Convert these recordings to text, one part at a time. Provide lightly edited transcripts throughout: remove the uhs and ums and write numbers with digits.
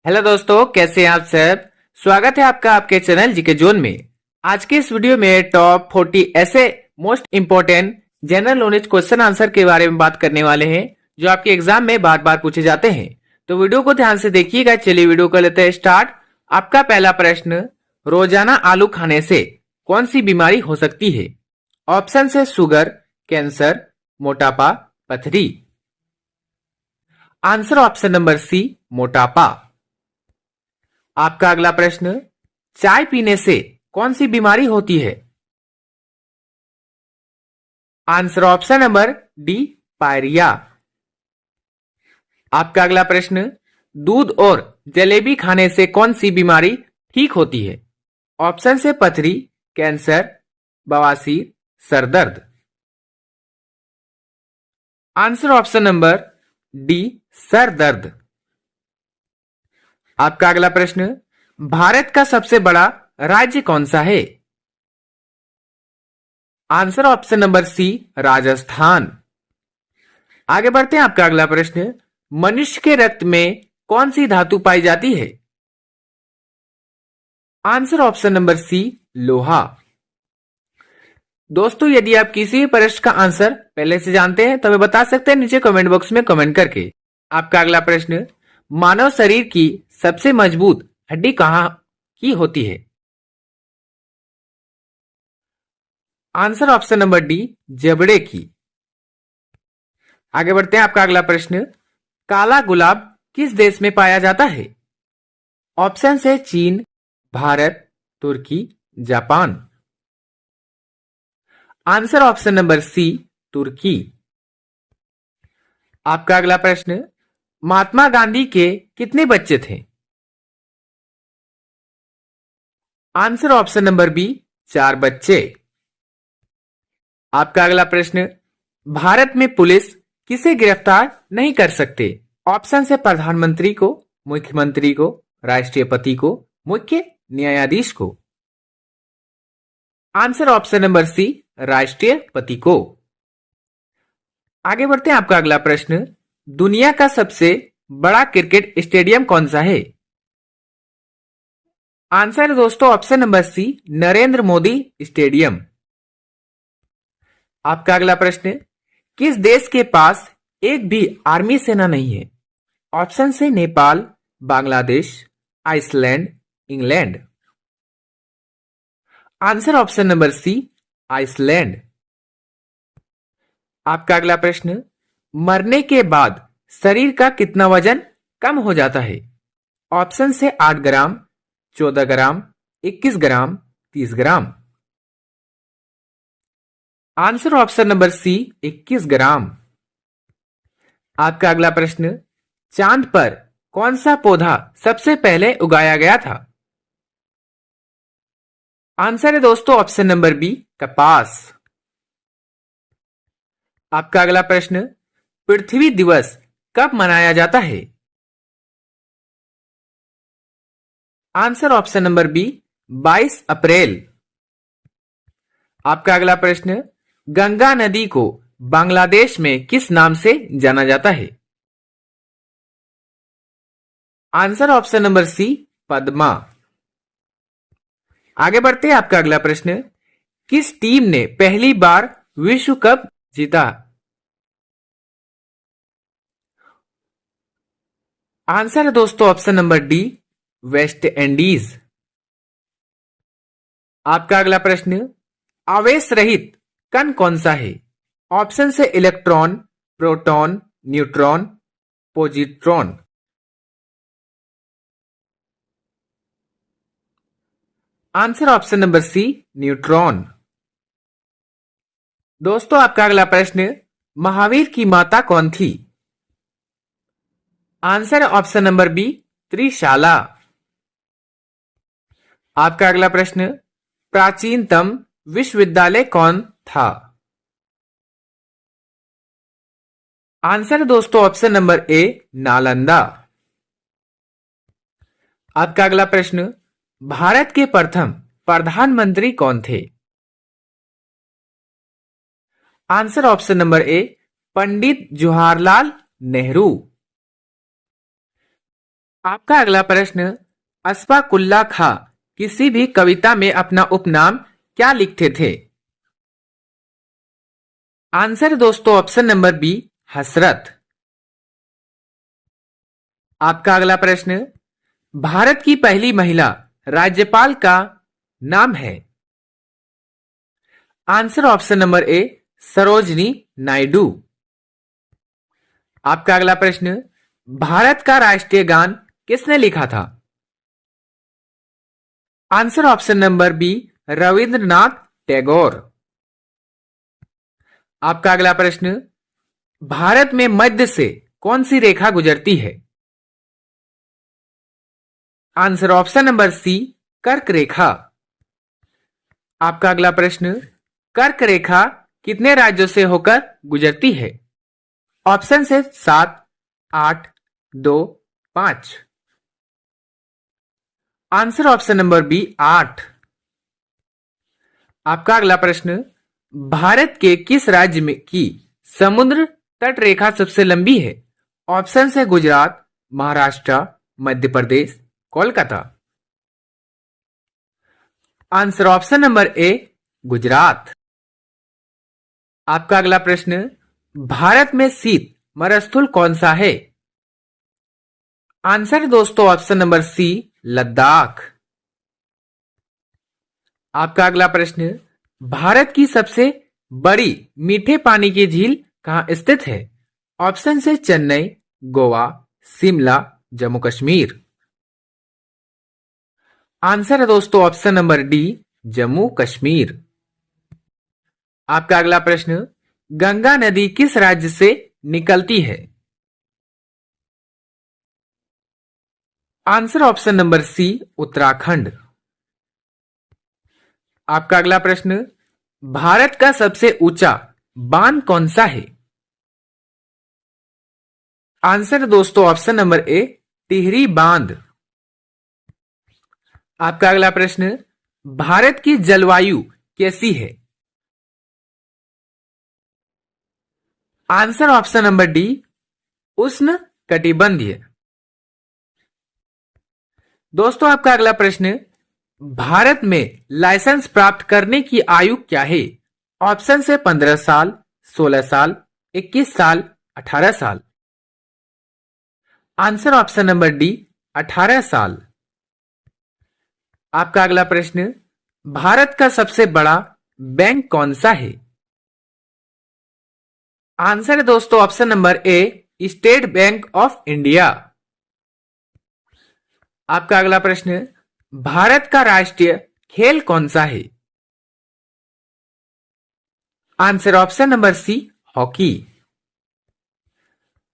Hello दोस्तों, कैसे हैं आप सब। स्वागत है आपका आपके चैनल जीके जोन में। आज के इस वीडियो में टॉप 40 ऐसे most important general knowledge question answer के बारे में बात करने वाले हैं जो आपके एग्जाम में बार बार पूछे जाते हैं। तो वीडियो को ध्यान से देखिएगा। चलिए वीडियो को लेते हैं स्टार्ट। आपका पहला प्रश्न, रोजाना आलू खाने से कौन सी बीमारी हो सकती है। ऑप्शन है शुगर, कैंसर, मोटापा, पथरी। आंसर ऑप्शन नंबर सी, मोटापा। आपका अगला प्रश्न, चाय पीने से कौन सी बीमारी होती है। Answer option number D, pyorrhoea. आपका अगला प्रश्न, दूध और जलेबी खाने से कौन सी बीमारी ठीक होती है। ऑप्शन से पथरी, कैंसर, बवासीर, सरदर्द। Answer option number D, sir दर्द। आपका अगला प्रश्न, भारत का सबसे बड़ा राज्य कौन सा है। Answer option number C, Rajasthan. आगे बढ़ते हैं। आपका अगला प्रश्न, मनुष्य के रक्त में कौन सी धातु पाई जाती है। आंसर ऑप्शन नंबर सी, लोहा। दोस्तों, यदि आप किसी भी प्रश्न का आंसर पहले से जानते हैं तो हमें बता सकते हैं नीचे कमेंट बॉक्स में कमेंट करके। आपका अगला प्रश्न, मानव शरीर की सबसे मजबूत हड्डी कहां की होती है। आंसर ऑप्शन नंबर डी, जबड़े की। आगे बढ़ते हैं। आपका अगला प्रश्न, काला गुलाब किस देश में पाया जाता है। ऑप्शन है चीन, भारत, तुर्की, Japan. Answer option number C, तुर्की। आपका अगला प्रश्न, महात्मा गांधी के कितने बच्चे थे। आंसर ऑप्शन नंबर बी, 4 बच्चे। आपका अगला प्रश्न, भारत में पुलिस किसे गिरफ्तार नहीं कर सकते। ऑप्शन है प्रधानमंत्री को, मुख्यमंत्री को, राष्ट्रपति को, मुख्य न्यायाधीश को। आंसर ऑप्शन नंबर सी, राष्ट्रपति को। आगे बढ़ते हैं। आपका अगला प्रश्न, दुनिया का सबसे बड़ा क्रिकेट स्टेडियम कौन सा है। आंसर है दोस्तों option number C, Narendra Modi stadium. आपका अगला प्रश्न, किस देश के पास एक भी आर्मी सेना नहीं है। ऑप्शन से Nepal, Bangladesh, Iceland, England. Answer option number C, Iceland. आपका अगला प्रश्न, मरने के बाद शरीर का कितना वजन कम हो जाता है। ऑप्शन से 8 ग्राम, 14 ग्राम, 21 ग्राम, 30 ग्राम। आंसर ऑप्शन नंबर सी, 21 ग्राम। आपका अगला प्रश्न, चांद पर कौन सा पौधा सबसे पहले उगाया गया था। आंसर है दोस्तों ऑप्शन नंबर बी, कपास। आपका अगला प्रश्न, पृथ्वी दिवस कब मनाया जाता है। आंसर ऑप्शन नंबर बी, 22 अप्रैल। आपका अगला प्रश्न, गंगा नदी को बांग्लादेश में किस नाम से जाना जाता है। Answer option number C, Padma. आगे बढ़ते हैं। आपका अगला प्रश्न, किस टीम ने पहली बार विश्व कप जीता। आंसर है दोस्तों option number D, West Indies. आपका अगला प्रश्न, आवेश रहित कण कौन सा है। ऑप्शन से electron, proton, neutron, positron. Answer option number C, neutron. दोस्तों, आपका अगला प्रश्न, महावीर की माता कौन थी। Answer option number B, Trishala. आपका अगला प्रश्न, प्राचीनतम विश्वविद्यालय कौन था। आंसर दोस्तों ऑप्शन नंबर ए, नालंदा। आपका अगला प्रश्न, भारत के प्रथम प्रधानमंत्री कौन थे। आंसर ऑप्शन नंबर ए, पंडित जवाहरलाल नेहरू। आपका अगला प्रश्न, अशफाकुल्ला खां किसी भी कविता में अपना उपनाम क्या लिखते थे? आंसर दोस्तों ऑप्शन नंबर बी, हसरत। आपका अगला प्रश्न, भारत की पहली महिला राज्यपाल का नाम है? आंसर ऑप्शन नंबर ए, सरोजनी नायडू। आपका अगला प्रश्न, भारत का राष्ट्रीय गान किसने लिखा था? Answer option number B, Rabindranath Tagore. आपका अगला प्रश्न, भारत में मध्य से कौन सी रेखा गुजरती है? आंसर ऑप्शन नंबर सी, कर्क रेखा। आपका अगला प्रश्न, कर्क रेखा कितने राज्यों से होकर गुजरती है? ऑप्शन से 7, 8, 2, 5। Answer option number B, 8। आपका अगला प्रश्न, भारत के किस राज्य में की समुद्र तट रेखा सबसे लंबी है? ऑप्शन से Gujarat, Maharashtra, Madhya Pradesh, Kolkata. Answer option number A, Gujarat. आपका अगला प्रश्न, भारत में शीत मरुस्थल कौन सा है? आंसर दोस्तों ऑप्शन नंबर सी, लद्दाख। आपका अगला प्रश्न, भारत की सबसे बड़ी मीठे पानी की झील कहां स्थित है? ऑप्शन से चेन्नई, गोवा, शिमला, जम्मू कश्मीर। आंसर है दोस्तों option number D, Jammu Kashmir. आपका अगला प्रश्न, गंगा नदी किस राज्य से निकलती है? Answer option number C, Uttarakhand. आपका अगला प्रश्न, भारत का सबसे ऊंचा बांध कौन सा है? आंसर दोस्तों ऑप्शन नंबर ए, टिहरी बांध। आपका अगला प्रश्न, भारत की जलवायु कैसी है? आंसर ऑप्शन नंबर डी, उष्ण कटिबंधीय। दोस्तों आपका अगला प्रश्न, भारत में लाइसेंस प्राप्त करने की आयु क्या है? ऑप्शन से 15 साल, 16 साल, 21 साल, 18 साल। आंसर ऑप्शन नंबर डी, 18 साल। आपका अगला प्रश्न, भारत का सबसे बड़ा बैंक कौन सा है? आंसर है दोस्तों option number A, state bank of India. आपका अगला प्रश्न, भारत का राष्ट्रीय खेल कौन सा है? Answer option number C, hockey.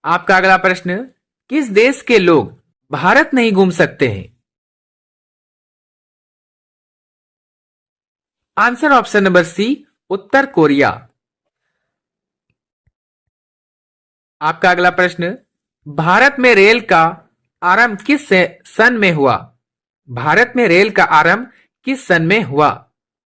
आपका अगला प्रश्न, किस देश के लोग भारत नहीं घूम सकते हैं? आंसर ऑप्शन नंबर सी, उत्तर कोरिया। आपका अगला प्रश्न, भारत में रेल का आरंभ किस सन में हुआ? भारत में रेल का आरंभ किस सन में हुआ?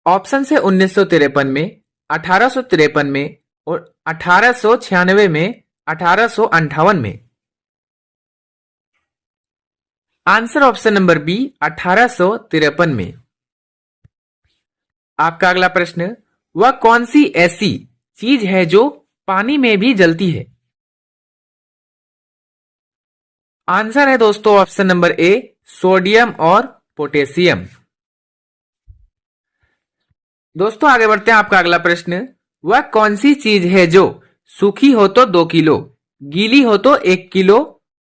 ऑप्शन से 1953 में, 1853 में, और 1896 में, 1858 में। आंसर ऑप्शन नंबर बी, 1853 में। आपका अगला प्रश्न, वह कौन सी ऐसी चीज है जो पानी में भी जलती है? आंसर है दोस्तों ऑप्शन नंबर ए, सोडियम और पोटेशियम। दोस्तों आगे बढ़ते हैं। आपका अगला प्रश्न, वह कौन सी चीज है जो सूखी हो तो 2 किलो, गीली हो तो 1 किलो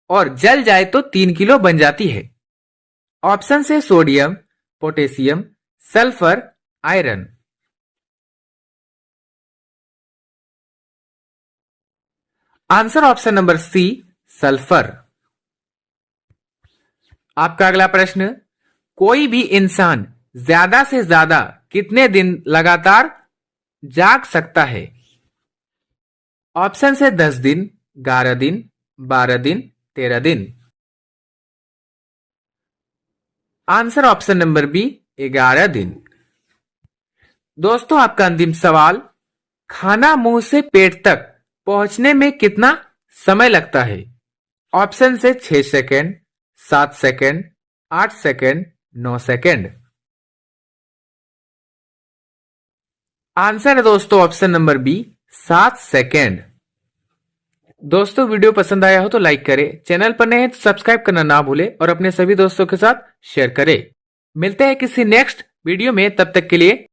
और जल जाए तो 3 किलो बन जाती है? ऑप्शन से sodium, potassium, sulphur, iron. Answer option number C, sulphur. आपका अगला प्रश्न, कोई भी इंसान ज्यादा से ज्यादा कितने दिन लगातार जाग सकता है? ऑप्शन से 10 दिन, 11 दिन, 12 दिन, 13 दिन। आंसर ऑप्शन नंबर बी, 11 दिन। दोस्तों आपका अंतिम सवाल, खाना मुंह से पेट तक पहुंचने में कितना समय लगता है? ऑप्शन से 6 second, 7 second, 8 second, 9 second. Answer है दोस्तों ऑप्शन नंबर बी, 7 सेकंड। दोस्तों वीडियो पसंद आया हो तो लाइक करें, चैनल पर नए हैं तो सब्सक्राइब करना ना भूलें और अपने सभी दोस्तों के साथ शेयर करें। मिलते हैं किसी नेक्स्ट वीडियो में, तब तक के लिए